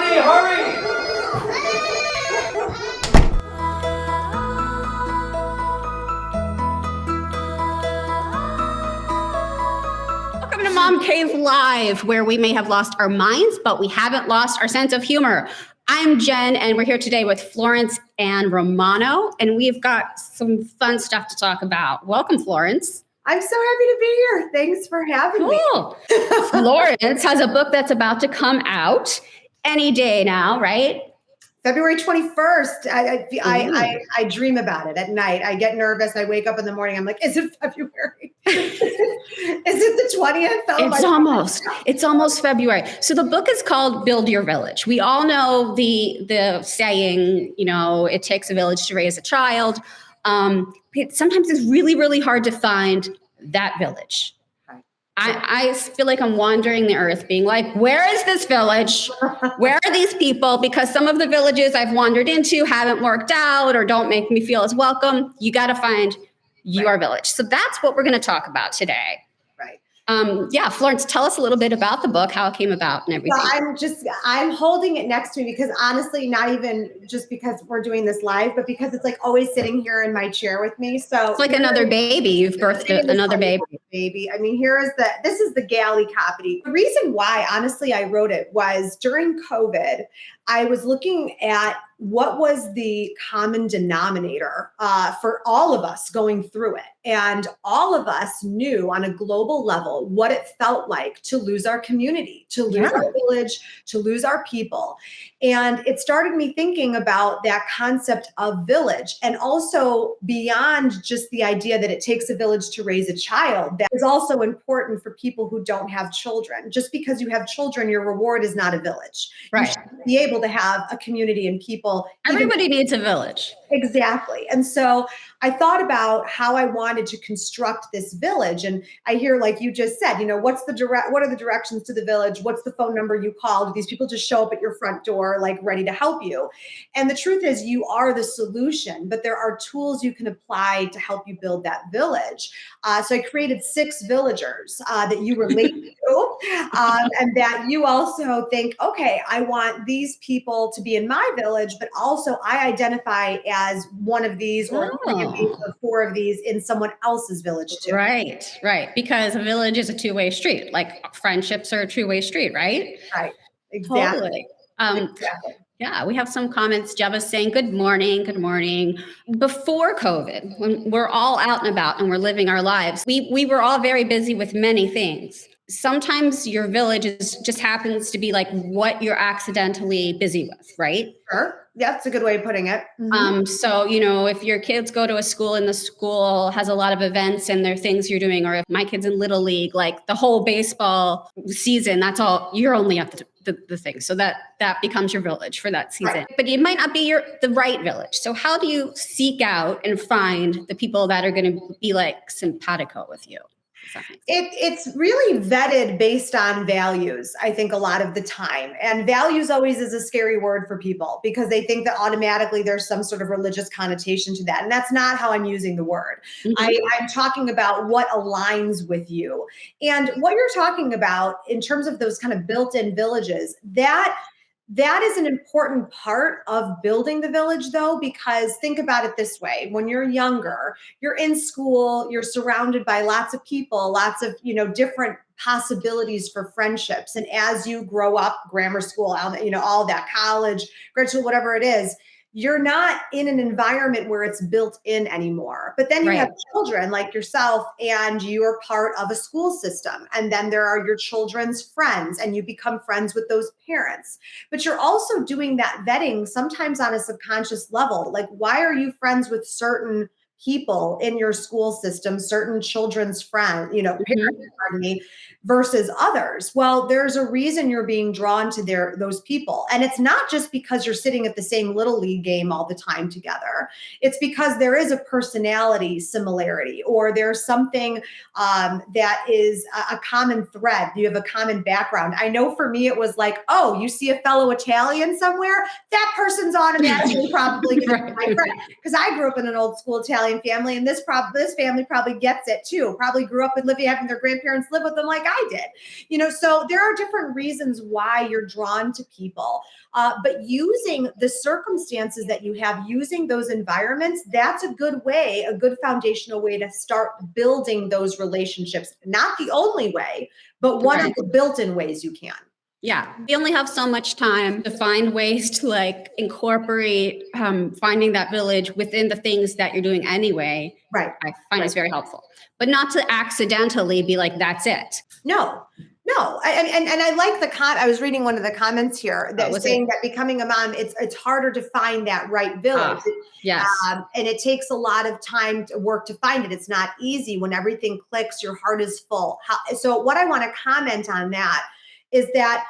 Hurry, hurry! Welcome to Mom Cave Live, where we may have lost our minds, but we haven't lost our sense of humor. I'm Jen, and we're here today with Florence Ann Romano, and we've got some fun stuff to talk about. Welcome, Florence. I'm so happy to be here. Thanks for having me. Cool. Florence has a book that's about to come out any day now, right? February 21st. I dream about it at night. I get nervous. I wake up in the morning. I'm like, is it February? Is it the 20th? Oh, It's almost February. So the book is called Build Your Village. We all know the saying, it takes a village to raise a child. Sometimes it's really, really hard to find that village. I feel like I'm wandering the earth being like, where is this village? Where are these people? Because some of the villages I've wandered into haven't worked out or don't make me feel as welcome. You got to find your village. So that's what we're going to talk about today. Right. Florence, tell us a little bit about the book, how it came about and everything. Well, I'm holding it next to me because honestly, not even just because we're doing this live, but because it's like always sitting here in my chair with me. So it's like another baby. You've birthed another baby. I mean, this is the galley copy. The reason why, honestly, I wrote it was during COVID, I was looking at what was the common denominator for all of us going through it. And all of us knew on a global level what it felt like to lose our community, to lose our village, to lose our people. And it started me thinking about that concept of village, and also beyond just the idea that it takes a village to raise a child. That is also important for people who don't have children. Just because you have children, your reward is not a village. Right. You should be able to have a community and people. Everybody needs a village. Exactly. And so I thought about how I wanted to construct this village. And I hear, like you just said, what are the directions to the village? What's the phone number you call? Do these people just show up at your front door, like ready to help you? And the truth is you are the solution, but there are tools you can apply to help you build that village. So I created 6 villagers that you relate to, and that you also think, okay, I want these people to be in my village, but also I identify as one of these or 3 of these or 4 of these in someone else's village too. Right. Because a village is a two-way street. Like friendships are a two-way street, right? Right. Exactly. Totally. Exactly. Yeah, we have some comments. Java's saying, good morning. Before COVID, when we're all out and about and we're living our lives, we were all very busy with many things. Sometimes your village just happens to be like what you're accidentally busy with, right? Sure. That's a good way of putting it. Mm-hmm. So, if your kids go to a school and the school has a lot of events and there are things you're doing, or if my kid's in Little League, like the whole baseball season, that's all, you're only at the thing. So that becomes your village for that season. Right. But it might not be the right village. So how do you seek out and find the people that are going to be like simpatico with you? It's really vetted based on values, I think, a lot of the time. And values always is a scary word for people because they think that automatically there's some sort of religious connotation to that. And that's not how I'm using the word. Mm-hmm. I'm talking about what aligns with you. And what you're talking about in terms of those kind of built-in villages, that is an important part of building the village, though, because think about it this way. When you're younger, you're in school, you're surrounded by lots of people, lots of, different possibilities for friendships. And as you grow up, grammar school, all that, college, grad school, whatever it is, you're not in an environment where it's built in anymore. But then you have children like yourself and you are part of a school system. And then there are your children's friends and you become friends with those parents. But you're also doing that vetting sometimes on a subconscious level. Like, why are you friends with certain people in your school system, certain children's friends, parents, pardon me, versus others? Well, there's a reason you're being drawn to those people. And it's not just because you're sitting at the same Little League game all the time together. It's because there is a personality similarity, or there's something that is a common thread. You have a common background. I know for me, it was like, oh, you see a fellow Italian somewhere, that person's automatically probably going to be my friend. Because I grew up in an old school Italian Italian family, and this family probably gets it too. Probably grew up with having their grandparents live with them like I did. So there are different reasons why you're drawn to people. But using the circumstances that you have, using those environments, that's a good foundational way to start building those relationships. Not the only way, but one of the built-in ways you can. Yeah, we only have so much time to find ways to like incorporate finding that village within the things that you're doing anyway. Right. I find it's very helpful, but not to accidentally be like, that's it. No. And I like I was reading one of the comments here that was saying that becoming a mom, it's harder to find that right village. Yes. And it takes a lot of time to work to find it. It's not easy when everything clicks, your heart is full. So what I want to comment on that is that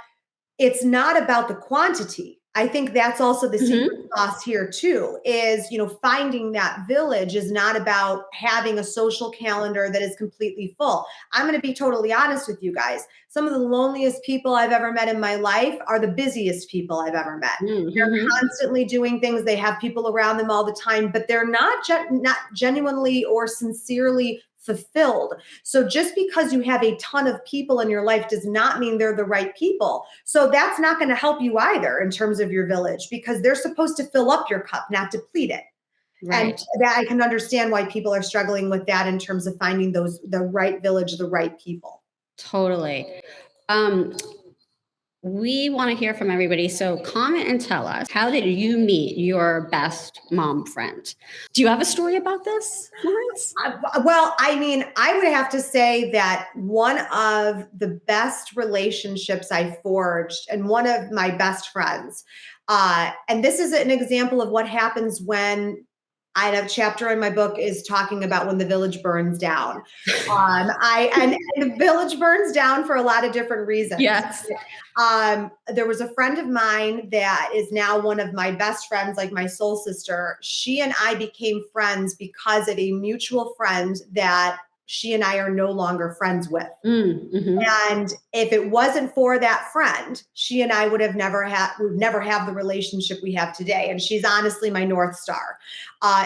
it's not about the quantity. I think that's also the secret sauce here too, is, finding that village is not about having a social calendar that is completely full. I'm going to be totally honest with you guys. Some of the loneliest people I've ever met in my life are the busiest people I've ever met. They're constantly doing things. They have people around them all the time, but they're not genuinely or sincerely fulfilled. So just because you have a ton of people in your life does not mean they're the right people. So that's not going to help you either in terms of your village, because they're supposed to fill up your cup, not deplete it. Right. And that I can understand why people are struggling with that in terms of finding the right village, the right people. Totally. We want to hear from everybody. So comment and tell us, how did you meet your best mom friend? Do you have a story about this, Florence? Well, I mean, I would have to say that one of the best relationships I forged, and one of my best friends, and this is an example of what happens when I have a chapter in my book is talking about when the village burns down. And the village burns down for a lot of different reasons. Yes. There was a friend of mine that is now one of my best friends, like my soul sister. She and I became friends because of a mutual friend that she and I are no longer friends with. And if it wasn't for that friend, she and I would never have the relationship we have today. And she's honestly my North Star.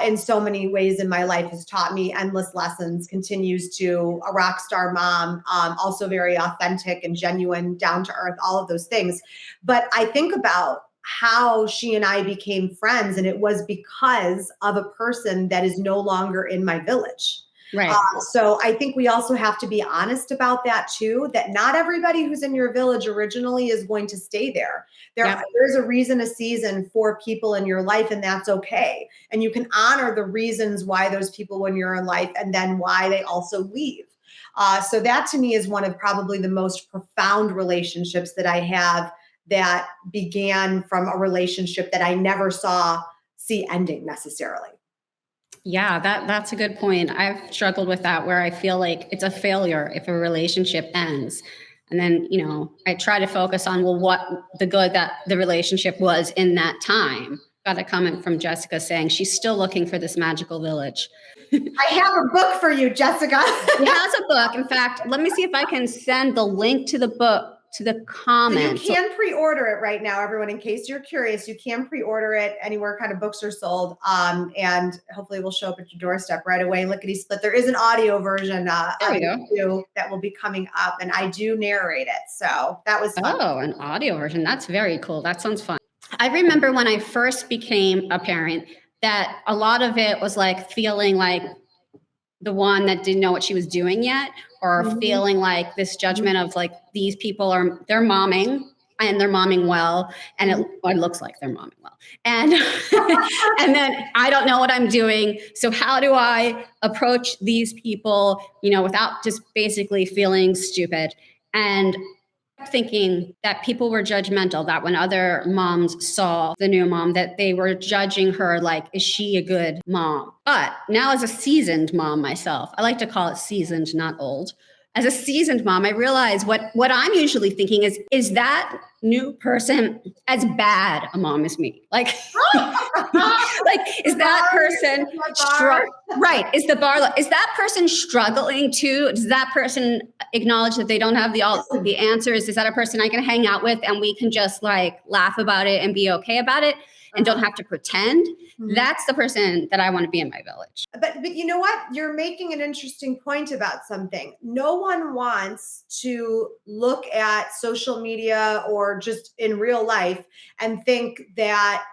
In so many ways in my life, has taught me endless lessons, continues to a rock star mom, also very authentic and genuine, down to earth, all of those things. But I think about how she and I became friends, and it was because of a person that is no longer in my village. Right. So I think we also have to be honest about that too, that not everybody who's in your village originally is going to stay there. There's a reason, a season for people in your life, and that's okay. And you can honor the reasons why those people when you're in life, and then why they also leave. So that to me is one of probably the most profound relationships that I have, that began from a relationship that I never see ending necessarily. Yeah, that's a good point. I've struggled with that, where I feel like it's a failure if a relationship ends. And then, I try to focus on, what the good that the relationship was in that time. Got a comment from Jessica saying she's still looking for this magical village. I have a book for you, Jessica. She has a book. In fact, let me see if I can send the link to the book to the comments. You can pre-order it right now, everyone. In case you're curious, you can pre-order it anywhere kind of books are sold, and hopefully it will show up at your doorstep right away. Lickety split. There is an audio version that will be coming up, and I do narrate it, so that was fun. Oh, an audio version. That's very cool. That sounds fun. I remember when I first became a parent that a lot of it was like feeling like the one that didn't know what she was doing yet, or feeling like this judgment of like, these people they're momming and they're momming well, and it looks like they're momming well. And, and then I don't know what I'm doing. So how do I approach these people, without just basically feeling stupid? And thinking that people were judgmental, that when other moms saw the new mom, that they were judging her like, is she a good mom? But now, as a seasoned mom myself, I like to call it seasoned, not old. As a seasoned mom, I realize what I'm usually thinking is that new person as bad a mom as me? Like, is that person right? Is that person struggling too? Does that person acknowledge that they don't have the answers? Is that a person I can hang out with and we can just like laugh about it and be okay about it? and don't have to pretend, Mhm. that's the person that I want to be in my village. But you know what? You're making an interesting point about something. No one wants to look at social media or just in real life and think that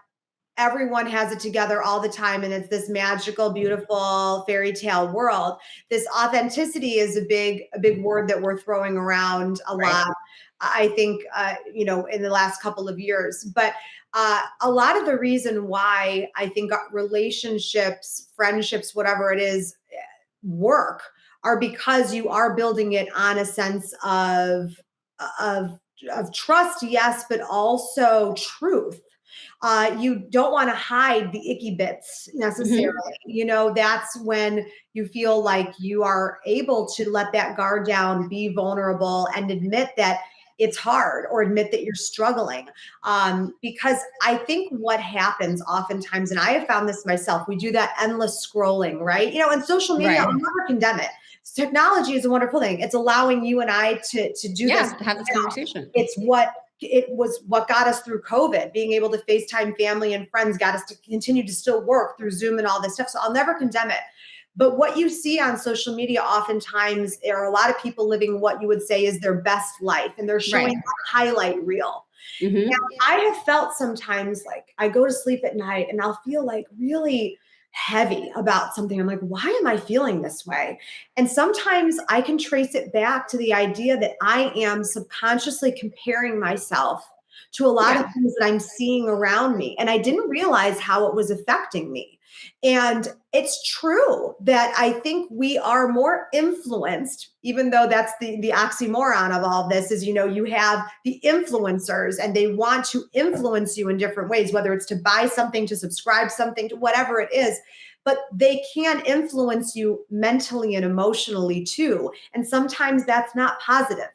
everyone has it together all the time and it's this magical, beautiful fairy tale world. This authenticity is a big word that we're throwing around a Right. lot. I think in the last couple of years. But a lot of the reason why I think relationships, friendships, whatever it is, work are because you are building it on a sense of of trust, yes, but also truth. You don't want to hide the icky bits necessarily. Mhm. That's when you feel like you are able to let that guard down, be vulnerable, and admit that it's hard or admit that you're struggling. Because I think what happens oftentimes, and I have found this myself, we do that endless scrolling, right? And social media, I'll Right. never condemn it. Technology is a wonderful thing. It's allowing you and I to do this. Yeah, to have this conversation. It was what got us through COVID. Being able to FaceTime family and friends got us to continue to still work through Zoom and all this stuff. So I'll never condemn it. But what you see on social media oftentimes are a lot of people living what you would say is their best life, and they're showing Right. that highlight reel. Now, Mhm. I have felt sometimes like I go to sleep at night and I'll feel like really heavy about something. I'm like, why am I feeling this way? And sometimes I can trace it back to the idea that I am subconsciously comparing myself to a lot of Yeah. things that I'm seeing around me. And I didn't realize how it was affecting me. And it's true that I think we are more influenced, even though that's the oxymoron of all of this is, you have the influencers and they want to influence you in different ways, whether it's to buy something, to subscribe something, to whatever it is. But they can influence you mentally and emotionally too. And sometimes that's not positive.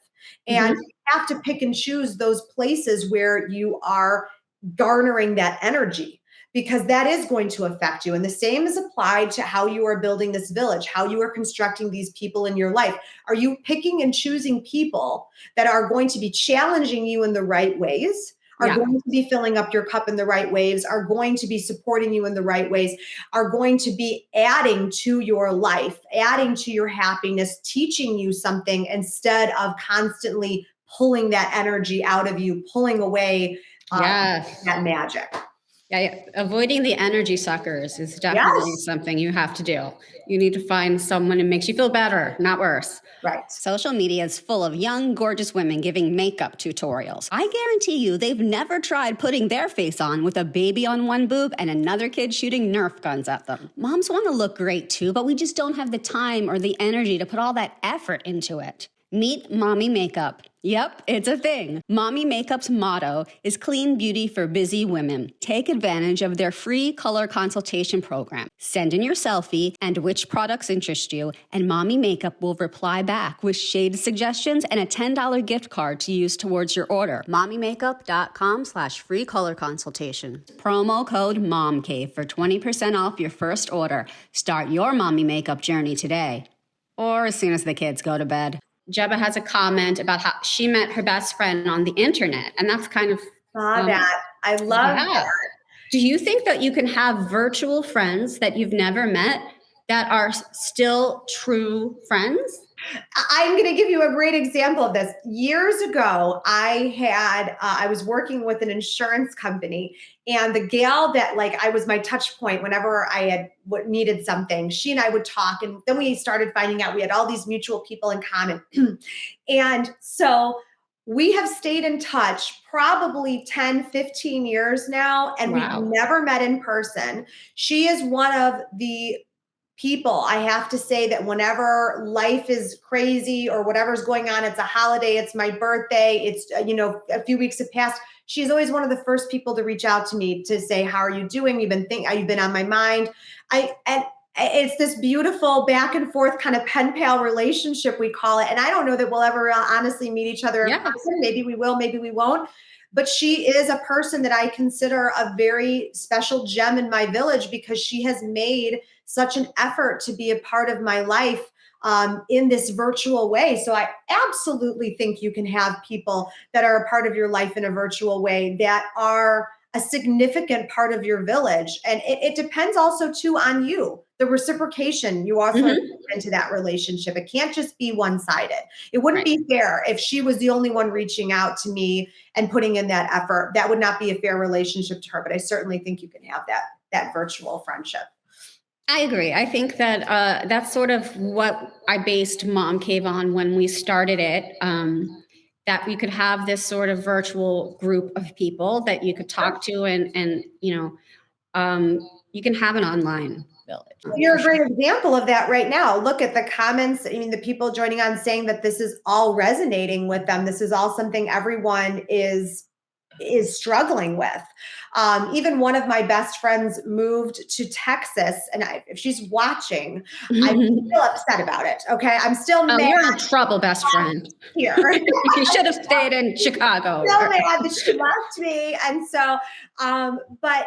And Mhm. you have to pick and choose those places where you are garnering that energy, because that is going to affect you. And the same is applied to how you are building this village, how you are constructing these people in your life. Are you picking and choosing people that are going to be challenging you in the right ways? Are Yeah. going to be filling up your cup in the right ways, are going to be supporting you in the right ways, are going to be adding to your life, adding to your happiness, teaching you something instead of constantly pulling that energy out of you, pulling away Yes. that magic. Yeah, avoiding the energy suckers is definitely Yes. something you have to do. You need to find someone who makes you feel better, not worse. Right. Social media is full of young, gorgeous women giving makeup tutorials. I guarantee you they've never tried putting their face on with a baby on one boob and another kid shooting Nerf guns at them. Moms want to look great too, but we just don't have the time or the energy to put all that effort into it. Meet Mommy Makeup. Yep, it's a thing. Mommy Makeup's motto is clean beauty for busy women. Take advantage of their free color consultation program. Send in your selfie and which products interest you, and Mommy Makeup will reply back with shade suggestions and a $10 gift card to use towards your order. MommyMakeup.com/free color consultation. Promo code MomCave for 20% off your first order. Start your mommy makeup journey today, or as soon as the kids go to bed. Jeba has a comment about how she met her best friend on the internet, and that's kind of That. I love yeah. that. Do you think that you can have virtual friends that you've never met that are still true friends? I'm going to give you a great example of this. Years ago, I was working with an insurance company, and the gal that I was my touch point whenever I had needed something. She and I would talk, and then we started finding out we had all these mutual people in common, and so we have stayed in touch probably 10, 15 years now, and we've Wow. never met in person. She is one of the people, I have to say, that whenever life is crazy or whatever's going on, it's a holiday, it's my birthday, it's a few weeks have passed, she's always one of the first people to reach out to me to say, how are you doing? You've been on my mind. And it's this beautiful back and forth kind of pen pal relationship, we call it. And I don't know that we'll ever honestly meet each other in Yeah. person. Maybe we will, maybe we won't. But she is a person that I consider a very special gem in my village, because she has made such an effort to be a part of my life in this virtual way. So I absolutely think you can have people that are a part of your life in a virtual way that are a significant part of your village. And it depends also too on you, the reciprocation you also have to put into that relationship. It can't just be one-sided. It wouldn't be fair if she was the only one reaching out to me and putting in that effort. That would not be a fair relationship to her, but I certainly think you can have that virtual friendship. I agree. I think that that's sort of what I based Mom Cave on when we started it. That you could have this sort of virtual group of people that you could talk to, and you can have an online village. You're a great example of that right now. Look at the comments. I mean, the people joining on saying that this is all resonating with them. This is all something everyone is struggling with. Even one of my best friends moved to Texas, and if she's watching, I'm still upset about it. Okay, I'm still mad. You're in trouble, best friend. Here, you should have stayed in Chicago. So mad that she left me, and so, but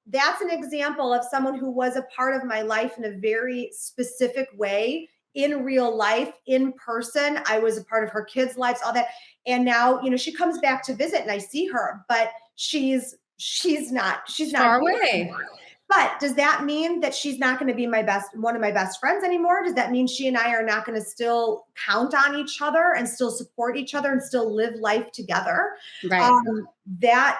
that's an example of someone who was a part of my life in a very specific way. In real life, in person, I was a part of her kids' lives, all that. And now, she comes back to visit and I see her, but she's not far away. But does that mean that she's not going to be one of my best friends anymore? Does that mean she and I are not going to still count on each other and still support each other and still live life together? Right.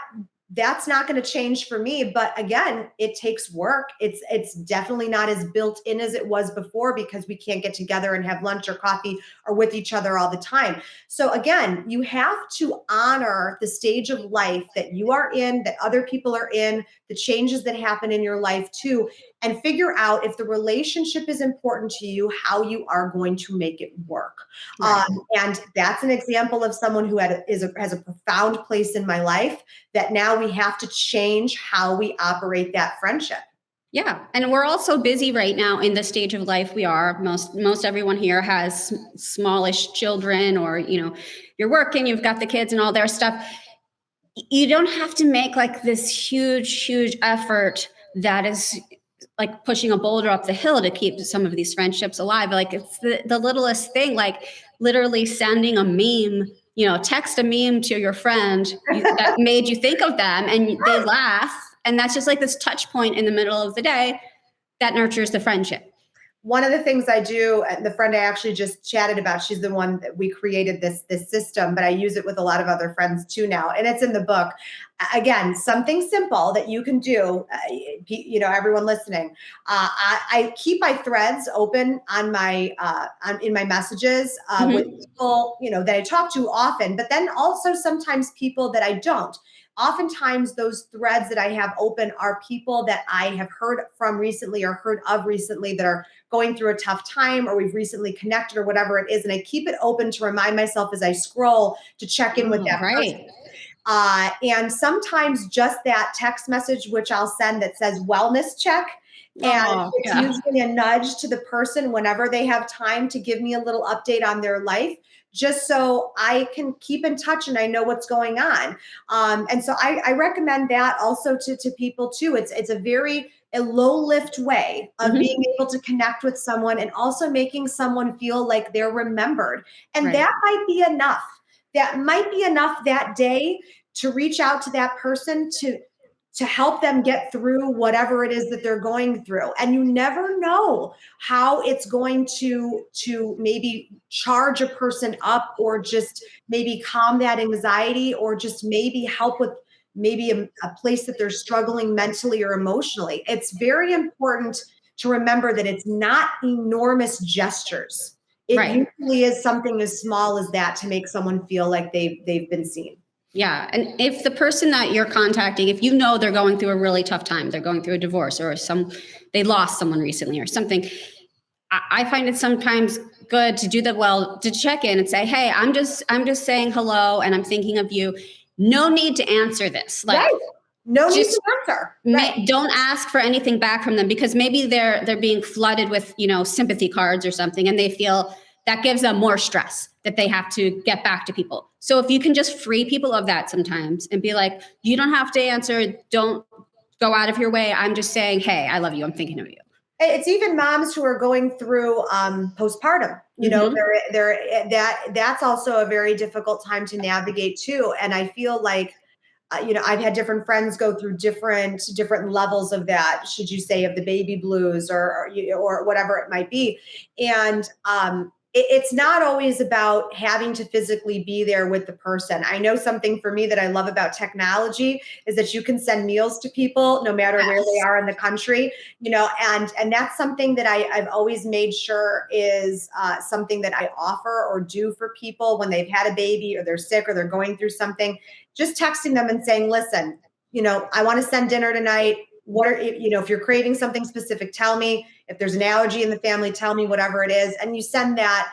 That's not going to change for me. But again, it takes work. It's definitely not as built in as it was before because we can't get together and have lunch or coffee or with each other all the time. So again, you have to honor the stage of life that you are in, that other people are in, the changes that happen in your life too, and figure out if the relationship is important to you, how you are going to make it work. Right. And that's an example of someone who has a profound place in my life that now we have to change how we operate that friendship. Yeah. And we're also busy right now in the stage of life we are. Most everyone here has smallish children, or, you're working, you've got the kids and all their stuff. You don't have to make like this huge effort that is like pushing a boulder up the hill to keep some of these friendships alive. Like it's the littlest thing, like literally sending a meme, text a meme to your friend that made you think of them and they laugh. And that's just like this touch point in the middle of the day that nurtures the friendship. One of the things I do, and the friend I actually just chatted about, she's the one that we created this system, but I use it with a lot of other friends too now. And it's in the book. Again, something simple that you can do, everyone listening. I keep my threads open on my in my messages with people, that I talk to often, but then also sometimes people that I don't. Oftentimes those threads that I have open are people that I have heard from recently or heard of recently that are going through a tough time, or we've recently connected or whatever it is. And I keep it open to remind myself as I scroll to check in with that person. And sometimes just that text message, which I'll send that says wellness check. And it's usually a nudge to the person whenever they have time to give me a little update on their life, just so I can keep in touch and I know what's going on. And so I recommend that also to people too. It's a low lift way of being able to connect with someone and also making someone feel like they're remembered. And that might be enough. That might be enough that day to reach out to that person to help them get through whatever it is that they're going through. And you never know how it's going to maybe charge a person up, or just maybe calm that anxiety, or just maybe help with maybe a place that they're struggling mentally or emotionally. It's very important to remember that it's not enormous gestures. It usually is something as small as that to make someone feel like they've been seen. Yeah. And if the person that you're contacting, if they're going through a really tough time, they're going through a divorce, or they lost someone recently or something, I find it sometimes good to do to check in and say, hey, I'm just saying hello and I'm thinking of you. No need to answer this. No need to answer. Don't ask for anything back from them, because maybe they're being flooded with, sympathy cards or something, and they feel that gives them more stress that they have to get back to people. So if you can just free people of that sometimes and be like, you don't have to answer. Don't go out of your way. I'm just saying, hey, I love you. I'm thinking of you. It's even moms who are going through postpartum. That's also a very difficult time to navigate too. And I feel like I've had different friends go through different levels of that, should you say, of the baby blues or whatever it might be. And it's not always about having to physically be there with the person. I know something for me that I love about technology is that you can send meals to people no matter where they are in the country, and that's something that I've always made sure is something that I offer or do for people when they've had a baby or they're sick or they're going through something. Just texting them and saying, listen, I want to send dinner tonight. If you're craving something specific, tell me. If there's an allergy in the family, tell me, whatever it is. And you send that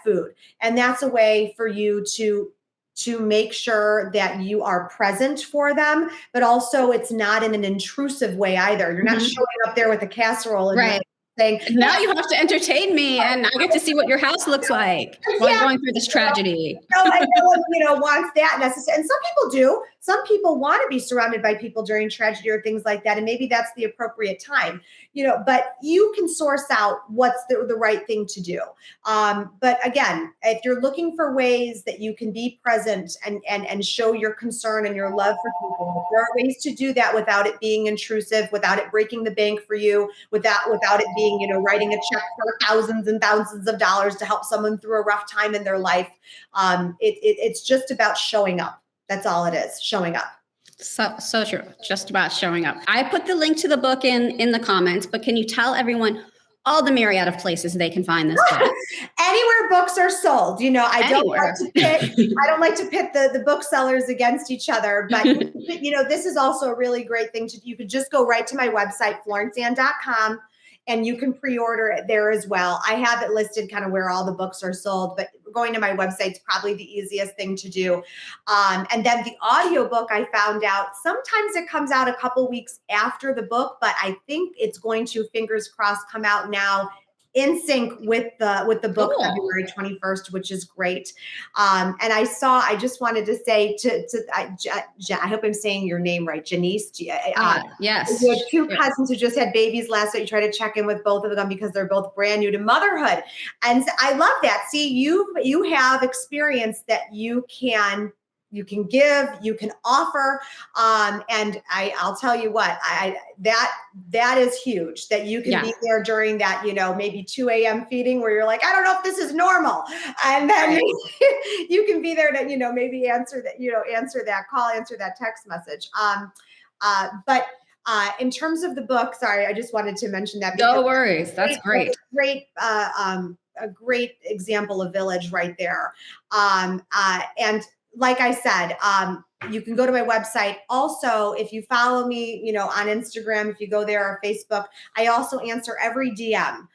food. And that's a way for you to make sure that you are present for them, but also it's not in an intrusive way either. You're not showing up there with a casserole and right. saying, now you have to entertain me and I get to see what your house looks like while you're going through this tragedy. No one, wants that necessarily. And some people do. Some people want to be surrounded by people during tragedy or things like that. And maybe that's the appropriate time, but you can source out what's the right thing to do. But again, if you're looking for ways that you can be present and show your concern and your love for people, there are ways to do that without it being intrusive, without it breaking the bank for you, without it being, writing a check for thousands and thousands of dollars to help someone through a rough time in their life. It's just about showing up. That's all it is, showing up. So true. Just about showing up. I put the link to the book in the comments, but can you tell everyone all the myriad of places they can find this book? Anywhere books are sold. I don't like to pit the booksellers against each other, but this is also a really great thing you could just go right to my website, florenceann.com. And you can pre-order it there as well. I have it listed kind of where all the books are sold, but going to my website is probably the easiest thing to do. And then the audiobook, I found out, sometimes it comes out a couple weeks after the book, but I think it's going to, fingers crossed, come out now in sync with the book, cool. February 21st, which is great. And I just wanted to say I hope I'm saying your name right, Janice. Yes. You have two cousins who just had babies last night. You try to check in with both of them because they're both brand new to motherhood. And I love that. See, you have experience that you can give, you can offer. And I'll tell you what, that is huge, that you can be there during that, maybe 2 a.m. feeding where you're like, I don't know if this is normal. And then you can be there to, maybe answer that call, answer that text message. But in terms of the book, sorry, I just wanted to mention that. No worries. That's great. A great example of village right there. And like I said, you can go to my website. Also, if you follow me, on Instagram, if you go there, or Facebook, I also answer every DM.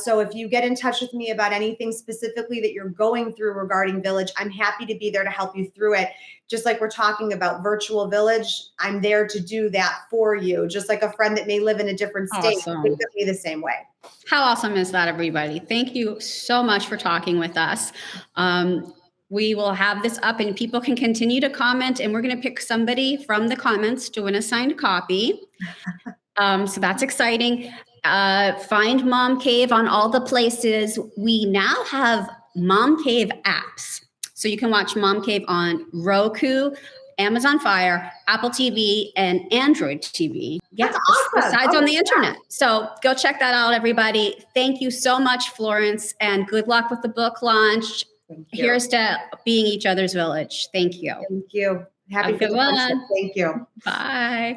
So if you get in touch with me about anything specifically that you're going through regarding village, I'm happy to be there to help you through it. Just like we're talking about virtual village, I'm there to do that for you. Just like a friend that may live in a different state, awesome. Think of me the same way. How awesome is that, everybody? Thank you so much for talking with us. We will have this up and people can continue to comment, and we're going to pick somebody from the comments to an assigned copy. So that's exciting. Find MomCave on all the places. We now have MomCave apps. So you can watch MomCave on Roku, Amazon Fire, Apple TV, and Android TV. That's awesome. Besides on the internet. So go check that out, everybody. Thank you so much, Florence, and good luck with the book launch. Here's to being each other's village. Thank you. Thank you. Happy Thank you. Bye.